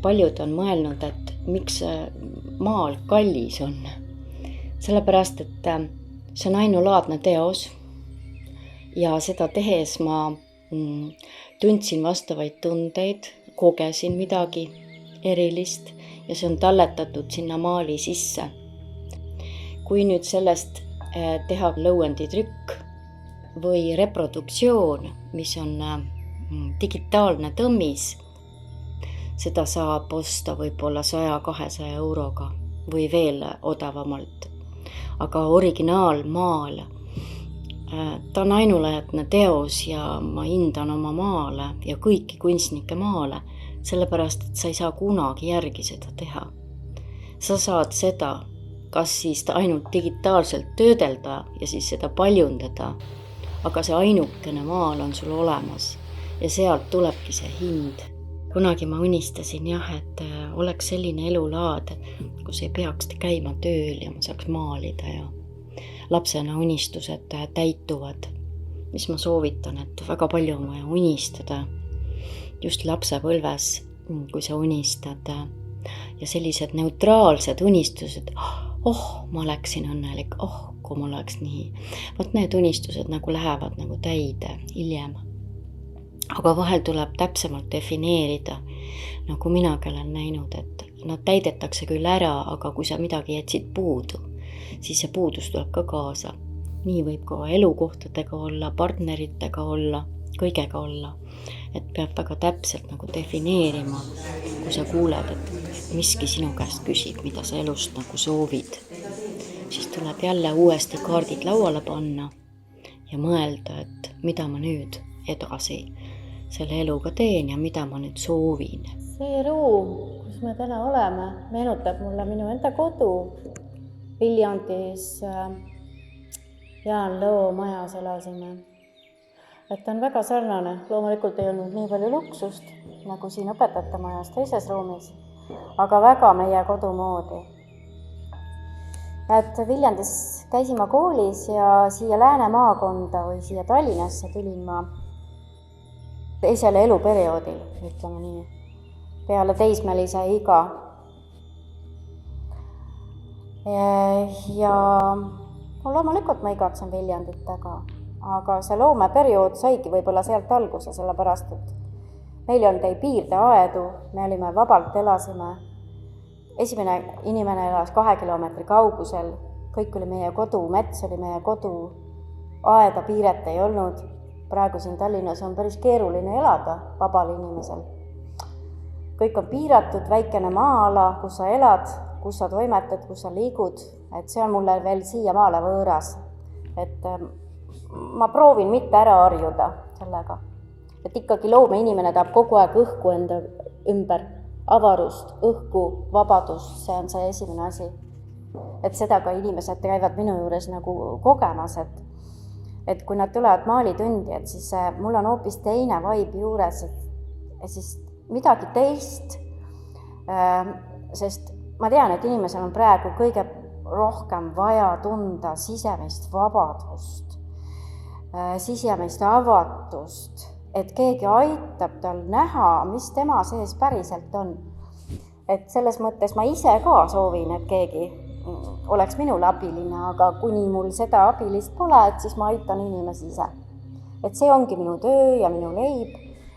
paljud on mõelnud, et miks maal kallis on. Sellepärast, et see on ainulaadne teos ja seda tehes ma tundsin vastavaid tundeid, kogesin midagi erilist ja see on talletatud sinna maali sisse. Kui nüüd sellest teha lõuenditrükk või reproduktsioon, mis on digitaalne tõmmis, seda saab osta võib-olla 100-200 euroga või veel odavamalt. Aga originaalmaal, ta on ainulaadne teos ja ma hindan oma maale ja kõiki kunstnike maale, sellepärast, et sa ei saa kunagi järgi seda teha. Sa saad seda, kas siis ainult digitaalselt töödelda ja siis seda paljundada, aga see ainukene maal on sul olemas ja sealt tulebki see hind. Kunagi ma unistasin et oleks selline elulaad, kus ei peaks käima tööl ja ma saaks maalida ja lapsena unistused täituvad. Mis ma soovitan, et väga palju on vaja unistada just lapsepõlves, kui sa unistad ja sellised neutraalsed unistused, ma oleksin õnnelik, kui mul oleks nii. Vot need unistused nagu lähevad nagu täide hiljem. Aga vahel tuleb täpsemalt defineerida, nagu minagi olen näinud, et nad täidetakse küll ära, aga kui sa midagi jätsid puudu, siis see puudus tuleb ka kaasa. Nii võib ka elukohtadega olla, partneritega olla, kõigega olla. Et peab väga täpselt nagu defineerima, kui sa kuuled, et miski sinu käest küsib, mida sa elust nagu soovid. Siis tuleb jälle uuesti kaardid lauale panna ja mõelda, et mida ma nüüd edasi selle eluga teen ja mida ma nüüd soovin. See ruum, kus me täna oleme, meenutab mulle minu enda kodu. Viljandis Jaan Lõo majas elasime. Et ta on väga sarnane. Loomulikult ei olnud nii palju luksust, nagu siin õpetajate majas teises ruumis, aga väga meie kodu moodi. Et Viljandis käisin ma koolis ja siia Lääne maakonda või siia Tallinnasse tulin ma teisele eluperioodil, ütleme nii, peale teismelise iga. Ja loomulikult ma igatsen Viljandit, aga see loomeperiood saigi võib-olla sealt alguse, sellepärast, et meil ei olnud ei piirdeaedu, me olime vabalt, elasime. Esimene inimene elas 2 kilomeetri kaugusel, kõik oli meie kodu, mets oli meie kodu, aeda piiret ei olnud. Praegu siin Tallinnas on päris keeruline elada vabal inimesel. Kõik on piiratud, väikene maa-ala, kus sa elad, kus sa toimetad, kus sa liigud, et see on mulle veel siia maale võõras. Et ma proovin mitte ära harjuda sellega. Et ikkagi loomeinimene tahab kogu aeg õhku enda ümber, avarust, õhku, vabadust, see on see esimene asi. Et seda ka inimesed käivad minu juures nagu kogemas, et kui nad tulevad maalitundi, et siis mul on hoopis teine vibe juures, et siis midagi teist, sest ma tean, et inimesel on praegu kõige rohkem vaja tunda sisemist vabadust, sisemist avatust, et keegi aitab tal näha, mis tema sees päriselt on. Et selles mõttes ma ise ka soovin, et keegi oleks minul abiline, aga kuni mul seda abilist pole, et siis ma aitan inimesi ise. Et see ongi minu töö ja minu leib.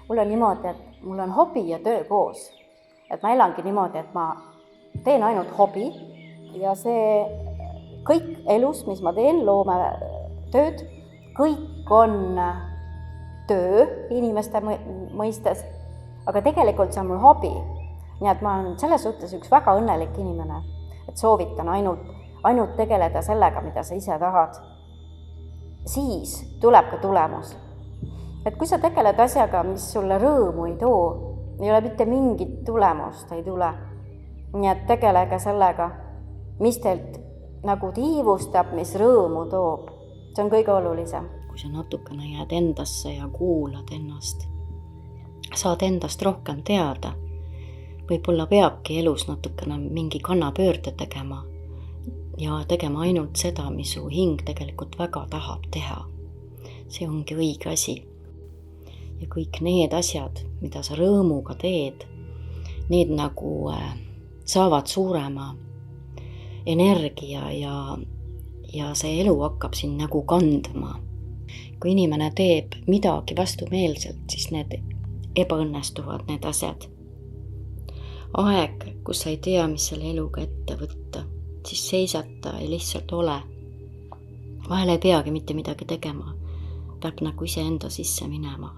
Mul on niimoodi, et mul on hobi ja töö koos. Et ma elangi niimoodi, et ma teen ainult hobi ja see kõik elus, mis ma teen, loome tööd, kõik on töö inimeste mõistes, aga tegelikult see on mul hobi. Nii et ma olen selles suhtes üks väga õnnelik inimene. Et soovitan ainult tegeleda sellega, mida sa ise tahad. Siis tuleb ka tulemus. Et kui sa tegeled asjaga, mis sulle rõõmu ei too, ei ole mitte mingit tulemust, ei tule. Nii et tegelege sellega, mis teilt nagu tiivustab, mis rõõmu toob. See on kõige olulisem. Kui sa natukene jääd endasse ja kuulad ennast, saad endast rohkem teada. Võib-olla peabki elus natukene mingi kannapöörde tegema ja tegema ainult seda, mis su hing tegelikult väga tahab teha. See ongi õige asi. Ja kõik need asjad, mida sa rõõmuga teed, need nagu saavad suurema energia ja see elu hakkab sind nagu kandma. Kui inimene teeb midagi vastumeelselt, siis need ebaõnnestuvad need asjad. Aeg, kus sa ei tea, mis selle eluga ette võtta, siis seisata ja lihtsalt ole. Vahel ei peagi mitte midagi tegema. Peab nagu iseenda sisse minema